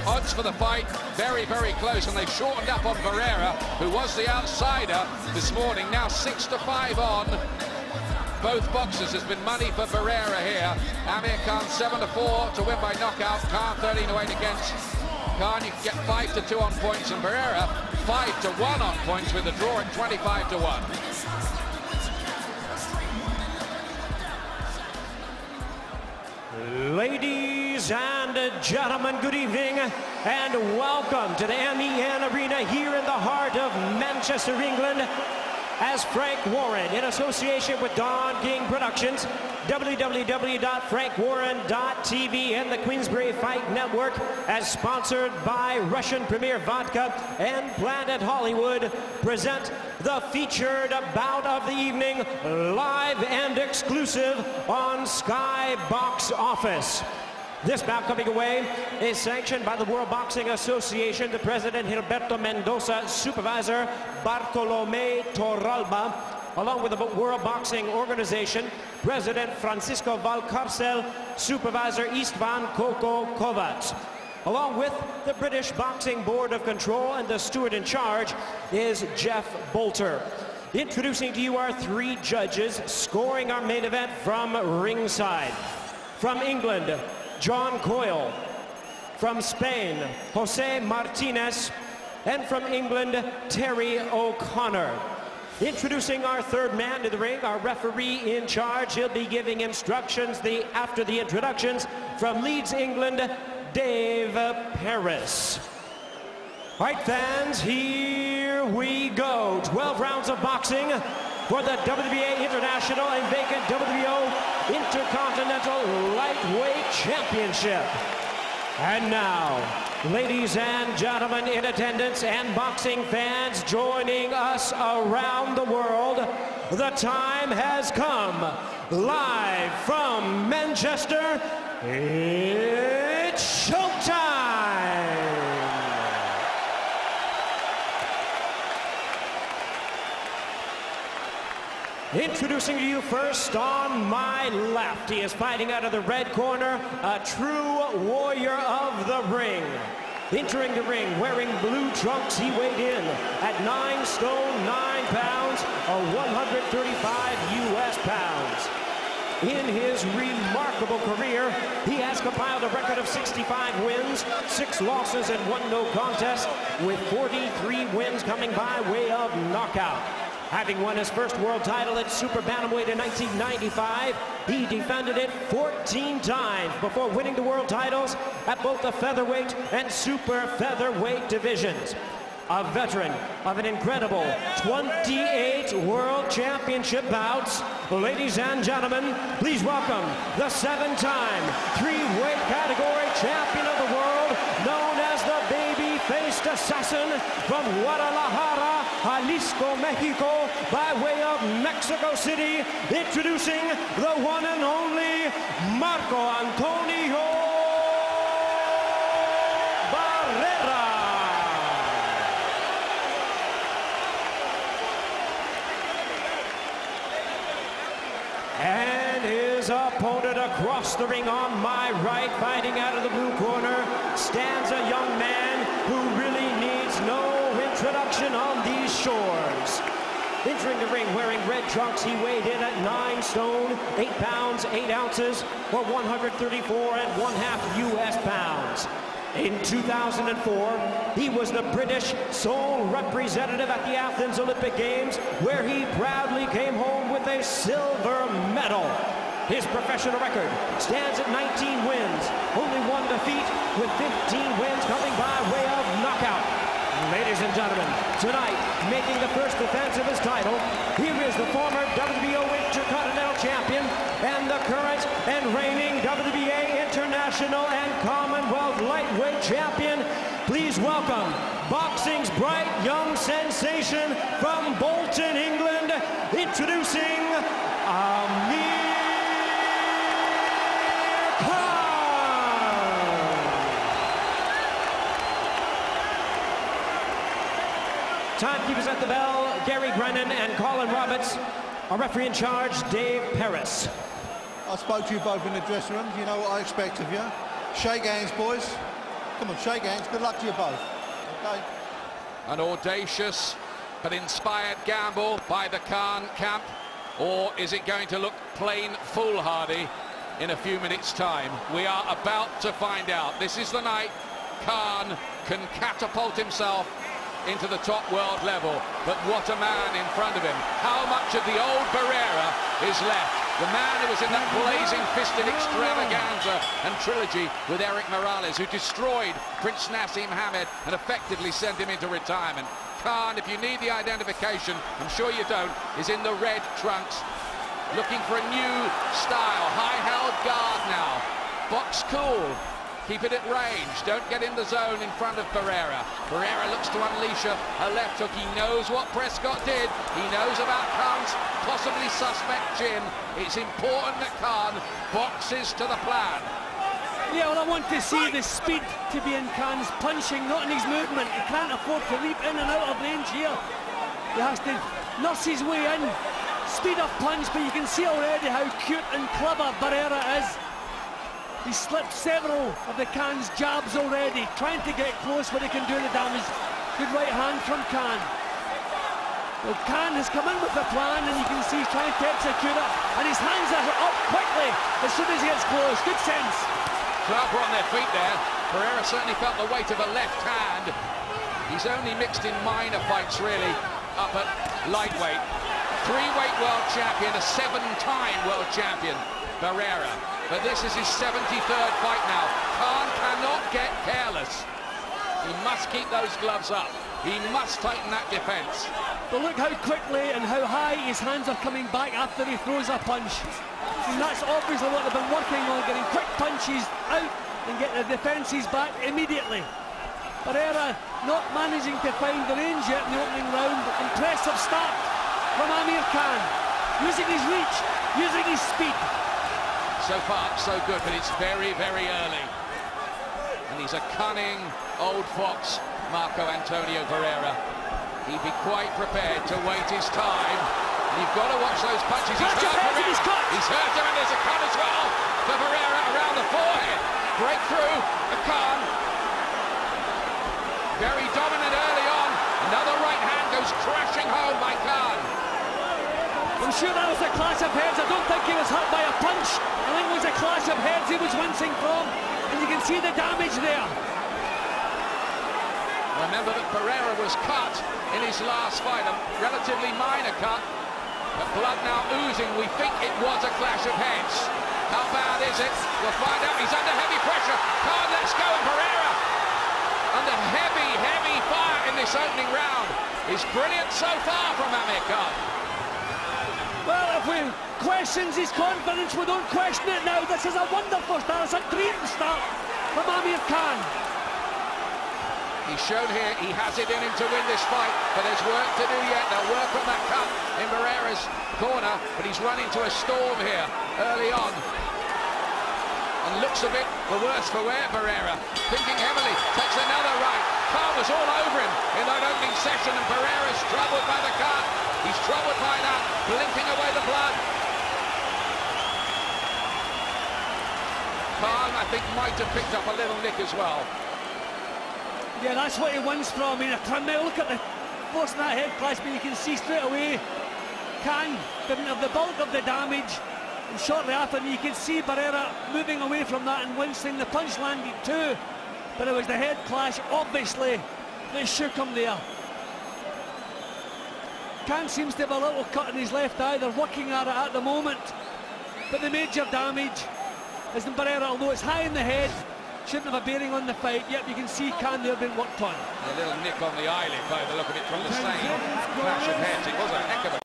odds for the fight very, very close, and they've shortened up on Barrera, who was the outsider this morning. Now 6-5 on both boxers. There's been money for Barrera here. Amir Khan 7-4 to win by knockout. Khan 13-8 against Khan. You can get 5-2 on points, and Barrera 5-1 on points with a draw at 25-1. Ladies and gentlemen, good evening and welcome to the MEN Arena here in the heart of Manchester, England, as Frank Warren, in association with Don King Productions, www.frankwarren.tv, and the Queensberry Fight Network, as sponsored by Russian Premier Vodka and Planet Hollywood, present the featured bout of the evening, live and exclusive on Sky Box Office. This bout coming away is sanctioned by the World Boxing Association, the President Gilberto Mendoza, Supervisor Bartolomé Torralba, along with the World Boxing Organization, President Francisco Valcarcel, Supervisor Istvan Koko Kovacs. Along with the British Boxing Board of Control, and the steward in charge is Jeff Bolter. Introducing to you our three judges scoring our main event from ringside. From England, John Coyle. From Spain, Jose Martinez. And from England, Terry O'Connor. Introducing our third man to the ring, our referee in charge. He'll be giving instructions after the introductions. From Leeds, England, Dave Paris. All right, fans, here we go. 12 rounds of boxing for the WBA International and vacant WBO Intercontinental Lightweight Championship. And now, ladies and gentlemen in attendance and boxing fans joining us around the world, the time has come. Live from Manchester, it's showtime! Introducing to you first on my left, he is fighting out of the red corner, a true warrior of the ring. Entering the ring wearing blue trunks, he weighed in at 9 stone 9 pounds, or 135 US pounds. In his remarkable career, he has compiled a record of 65 wins, 6 losses, and 1 no contest, with 43 wins coming by way of knockout. Having won his first world title at Super Bantamweight in 1995, he defended it 14 times before winning the world titles at both the featherweight and super featherweight divisions. A veteran of an incredible 28 World Championship bouts. Ladies and gentlemen, please welcome the 7-time 3-weight category champion of the world, known as the baby-faced assassin from Guadalajara, Jalisco, Mexico, by way of Mexico City, introducing the one and only Marco Antonio Barrera. And his opponent across the ring on my right, fighting out of the blue corner, stands a young man who really needs no introduction on these shores. Entering the ring wearing red trunks, he weighed in at 9 stone 8 pounds 8 ounces, or 134½ US pounds. In 2004, he was the British sole representative at the Athens Olympic Games, where he proudly came home with a silver medal. His professional record stands at 19 wins, only 1 defeat, with 15 wins coming by way of knockout. Ladies and gentlemen, tonight, making the first defense of his title, here is the former WBO Intercontinental Champion and the current and reigning WBA International and Commonwealth Lightweight Champion. Please welcome boxing's bright young sensation from Bolton, England, introducing Amir. Timekeepers at the bell, Gary Brennan and Colin Roberts. Our referee in charge, Dave Paris. I spoke to you both in the dressing room. You know what I expect of you. Shake hands, boys. Come on, shake hands. Good luck to you both. Okay. An audacious but inspired gamble by the Khan camp, or is it going to look plain foolhardy in a few minutes' time? We are about to find out. This is the night Khan can catapult himself into the top world level, but what a man in front of him. How much of the old Barrera is left? The man who was in that blazing fisted extravaganza and trilogy with Eric Morales, who destroyed Prince Nassim Hamed and effectively sent him into retirement. Khan, if you need the identification, I'm sure you don't, is in the red trunks, looking for a new style. High-held guard now. Box cool. Keep it at range. Don't get in the zone in front of Barrera. Barrera looks to unleash a left hook. He knows what Prescott did. He knows about Khan's possibly suspect chin. It's important that Khan boxes to the plan. Yeah, well, I want to see the speed to be in Khan's punching, not in his movement. He can't afford to leap in and out of range here. He has to nurse his way in. Speed of punch, but you can see already how cute and clever Barrera is. He's slipped several of the Khan's jabs already, trying to get close where he can do the damage. Good right hand from Khan. Well, Khan has come in with the plan, and you can see he's trying to execute it. And his hands are up quickly as soon as he gets close. Good sense. Club were on their feet there. Barrera certainly felt the weight of a left hand. He's only mixed in minor fights, really, up at lightweight. Three-weight world champion, a seven-time world champion, Barrera. But this is his 73rd fight now. Khan cannot get careless. He must keep those gloves up. He must tighten that defense. But look how quickly and how high his hands are coming back after he throws a punch. And that's obviously what they've been working on, getting quick punches out and get the defences back immediately. Barrera not managing to find the range yet in the opening round. Impressive start from Amir Khan. Using his reach, using his speed. So far, so good, but it's very, very early. And he's a cunning old fox, Marco Antonio Barrera. He'd be quite prepared to wait his time. And you've got to watch those punches. He's hurt Barrera. He's hurt him, and there's a cut as well for Barrera around the forehead. Breakthrough for Khan. Very dominant early on. Another right hand goes crashing home by Khan. I'm sure that was a clash of heads. I don't think he was hurt by a punch. I think it was a clash of heads he was wincing from, and you can see the damage there. Remember that Barrera was cut in his last fight, a relatively minor cut, but blood now oozing. We think it was a clash of heads. How bad is it? We'll find out. He's under heavy pressure. Khan lets go, and Barrera, under heavy, heavy fire in this opening round, is brilliant so far from Amir Khan. Well, if we questions his confidence, we don't question it now. This is a wonderful start. It's a great start from Amir Khan. He's shown here he has it in him to win this fight, but there's work to do yet. They'll work on that cut in Barrera's corner, but he's run into a storm here early on. And looks a bit the worse for wear, Barrera. Thinking heavily, takes another right. Khan was all over him in that opening session, and Barrera's troubled by the cut. He's troubled by that, blinking away the blood. Khan, I think, might have picked up a little nick as well. Yeah, that's what he wins from. I mean, look at the force in that head clash, but you can see straight away Khan didn't have the bulk of the damage. And shortly after, you can see Barrera moving away from that and wincing. The punch landed too, but it was the head clash, obviously, that shook him there. Khan seems to have a little cut in his left eye. They're working at it at the moment, but the major damage is in Barrera, although it's high in the head. Shouldn't have a bearing on the fight. Yep, you can see Khan there being worked on. A little nick on the eyelid by the look of it from the same clash of heads. It was a heck of a